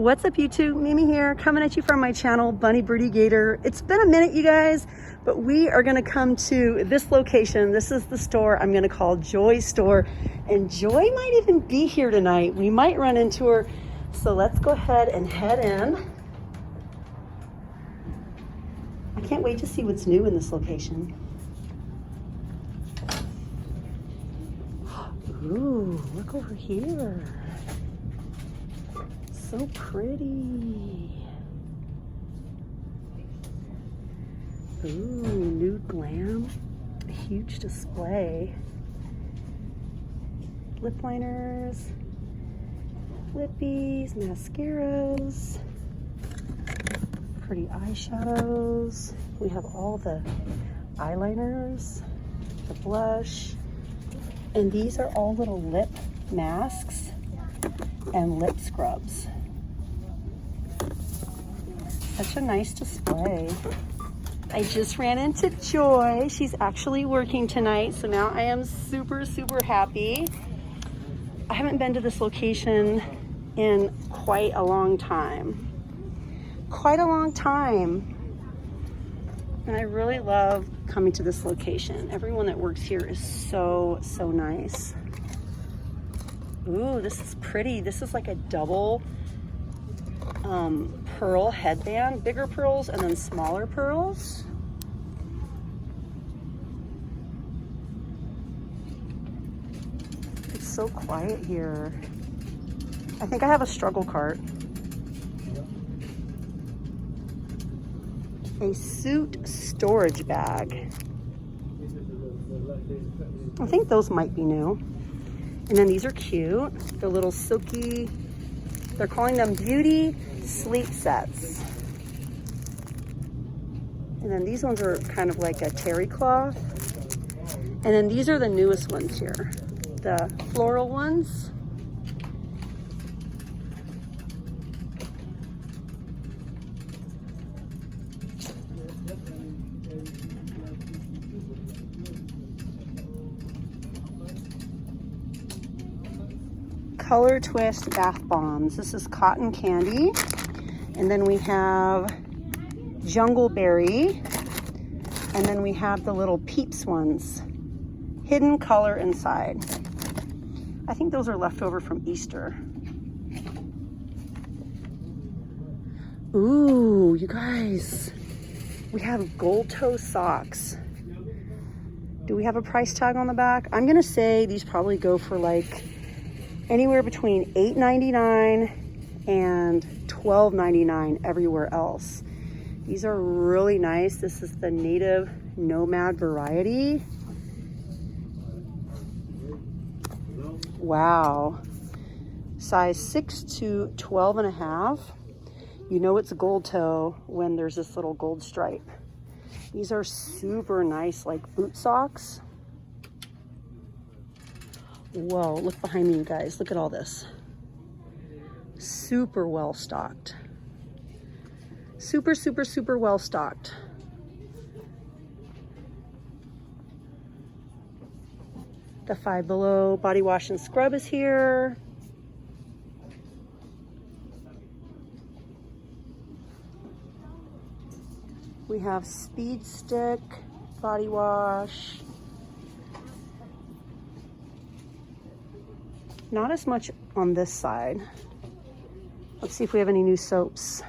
What's up YouTube? Mimi here, coming at you from my channel, Bunny Birdy Gator. It's been a minute, you guys, but we are gonna come to this location. This is the store I'm gonna call Joy's store, and Joy might even be here tonight. We might run into her, so let's go ahead and head in. I can't wait to see what's new in this location. Ooh, look over here. So pretty. Ooh, nude glam. A huge display. Lip liners, lippies, mascaras, pretty eyeshadows. We have all the eyeliners, the blush, and these are all little lip masks and lip scrubs. Such a nice display. I just ran into Joy. She's actually working tonight, so now I am super happy. I haven't been to this location in quite a long time. And I really love coming to this location. Everyone that works here is so nice. Ooh, this is pretty. This is like a double pearl headband, bigger pearls and then smaller pearls. It's so quiet here. I think I have a struggle cart. A suit storage bag. I think those might be new. And then these are cute. They're little silky, they're calling them beauty sleep sets. And then these ones are kind of like a terry cloth. And then these are the newest ones here, the floral ones. Color Twist bath bombs. This is cotton candy. And then we have jungle berry. And then we have the little peeps ones. Hidden color inside. I think those are leftover from Easter. Ooh, you guys. We have gold toe socks. Do we have a price tag on the back? I'm gonna say these probably go for like anywhere between $8.99 and $12.99 everywhere else. These are really nice. This is the native nomad variety. Wow. Size 6 to 12 and a half. You know it's a gold toe when there's this little gold stripe. These are super nice, like boot socks. Whoa, look behind me, you guys. Look at all this. Super well stocked. Super well stocked. The Five Below body wash and scrub is here. We have Speed Stick body wash. Not as much on this side. Let's see if we have any new soaps.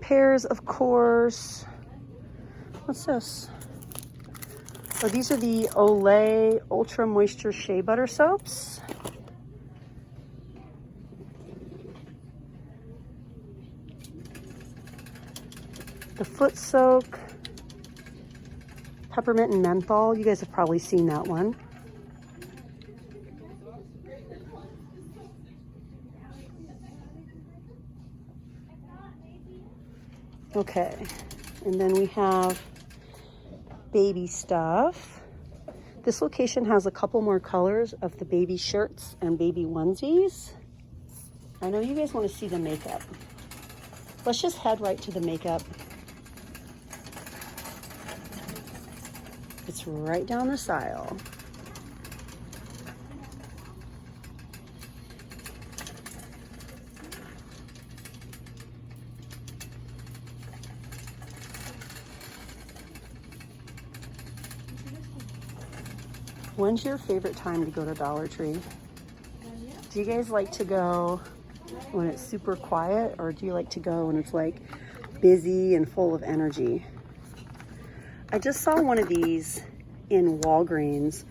Pears, of course. What's this? Oh, these are the Olay Ultra Moisture Shea Butter soaps. The Foot Soak. Peppermint and menthol. You guys have probably seen that one. Okay, and then we have baby stuff. This location has a couple more colors of the baby shirts and baby onesies. I know you guys want to see the makeup. Let's just head right to the makeup. It's right down this aisle. When's your favorite time to go to Dollar Tree? Do you guys like to go when it's super quiet, or do you like to go when it's like busy and full of energy? I just saw one of these in Walgreens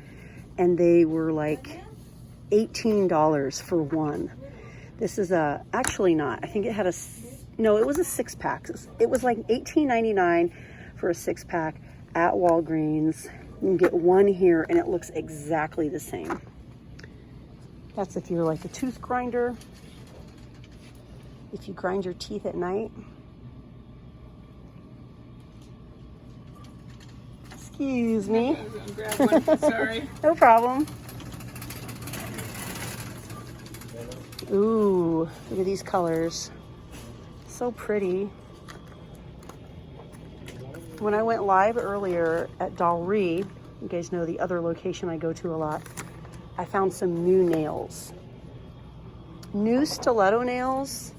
and they were like $18 for one. This is actually not. I think it had no, it was a 6-pack. It was like $18.99 for a 6-pack at Walgreens. You can get one here and it looks exactly the same. That's if you're like a tooth grinder. If you grind your teeth at night. Excuse me. Grab one. Sorry. No problem. Ooh, look at these colors. So pretty. When I went live earlier at Dolly, you guys know the other location I go to a lot, I found some new nails. New stiletto nails.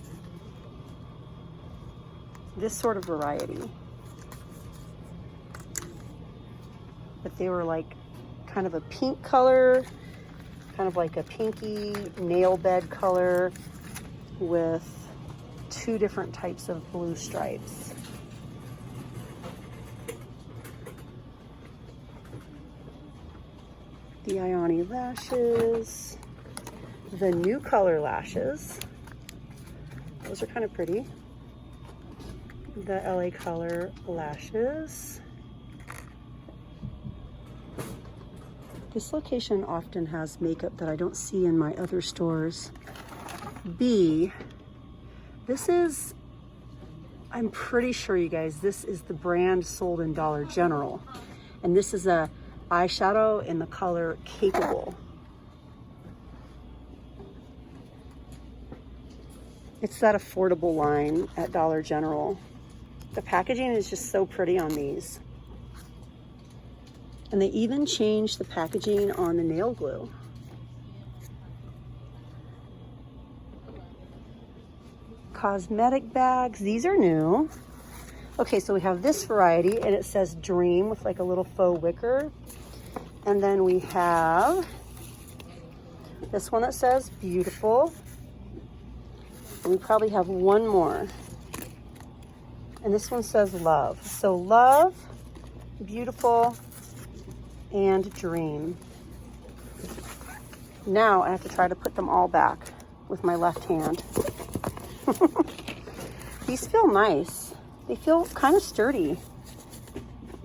This sort of variety. But they were like kind of a pink color, kind of like a pinky nail bed color with 2 different types of blue stripes. The Ioni lashes, the new color lashes. Those are kind of pretty. The LA color lashes. This location often has makeup that I don't see in my other stores. B, this is, I'm pretty sure you guys, this is the brand sold in Dollar General. And this is a eyeshadow in the color Capable. It's that affordable line at Dollar General. The packaging is just so pretty on these. And they even changed the packaging on the nail glue. Cosmetic bags, these are new. Okay, so we have this variety and it says Dream with like a little faux wicker. And then we have this one that says Beautiful. And we probably have one more. And this one says Love. So Love, Beautiful, and Dream. Now I have to try to put them all back with my left hand. These feel nice. They feel kind of sturdy.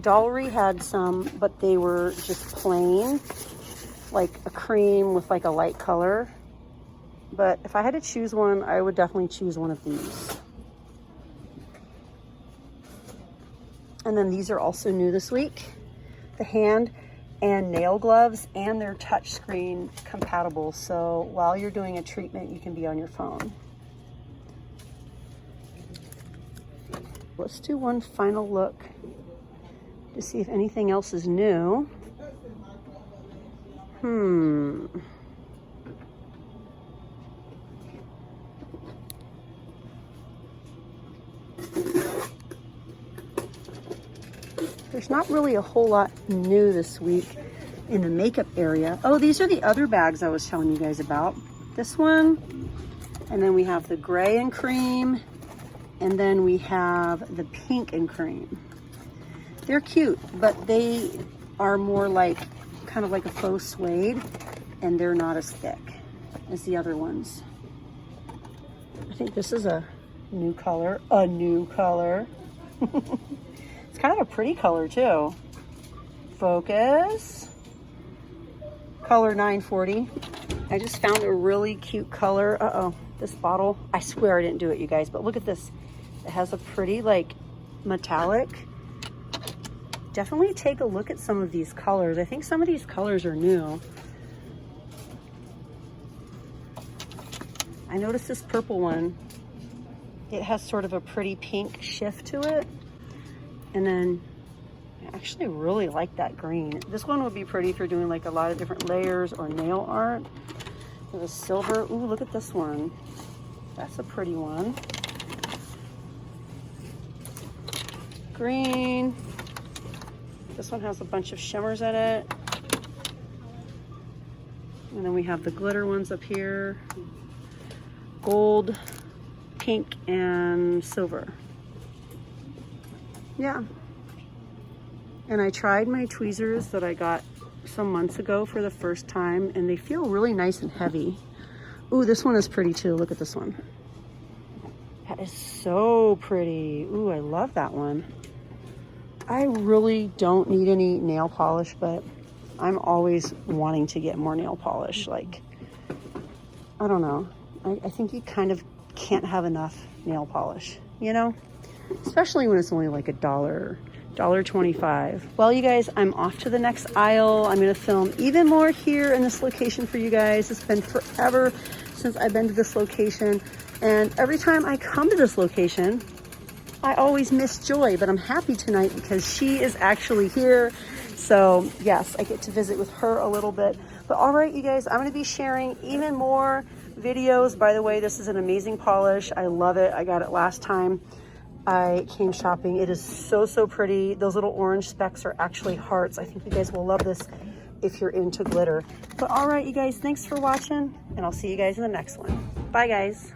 Dolly had some, but they were just plain, like a cream with like a light color. But if I had to choose one, I would definitely choose one of these. And then these are also new this week. The hand and nail gloves, and they're touchscreen compatible. So while you're doing a treatment, you can be on your phone. Let's do one final look to see if anything else is new. There's not really a whole lot new this week in the makeup area. Oh, these are the other bags I was telling you guys about. This one, and then we have the gray and cream, and then we have the pink and cream. They're cute, but they are more like, kind of like a faux suede, and they're not as thick as the other ones. I think this is a new color. It's kind of a pretty color too. Focus. Color 940. I just found a really cute color. Uh-oh, this bottle. I swear I didn't do it, you guys, but look at this. It has a pretty like metallic. Definitely take a look at some of these colors. I think some of these colors are new. I noticed this purple one. It has sort of a pretty pink shift to it. And then I actually really like that green. This one would be pretty if you're doing like a lot of different layers or nail art. With a silver. Ooh, look at this one. That's a pretty one. Green. This one has a bunch of shimmers in it. And then we have the glitter ones up here. Gold, pink, and silver. Yeah. And I tried my tweezers that I got some months ago for the first time, and they feel really nice and heavy. Ooh, this one is pretty too. Look at this one. That is so pretty. Ooh, I love that one. I really don't need any nail polish, but I'm always wanting to get more nail polish. Like, I don't know. I think you kind of can't have enough nail polish, you know? Especially when it's only like $1.25. Well, you guys, I'm off to the next aisle. I'm gonna film even more here in this location for you guys. It's been forever since I've been to this location. And every time I come to this location, I always miss Joy, but I'm happy tonight because she is actually here. So yes, I get to visit with her a little bit. But all right, you guys, I'm gonna be sharing even more videos. By the way, this is an amazing polish. I love it. I got it last time I came shopping. It is so, so pretty. Those little orange specks are actually hearts. I think you guys will love this if you're into glitter. But all right, you guys, thanks for watching, and I'll see you guys in the next one. Bye, guys.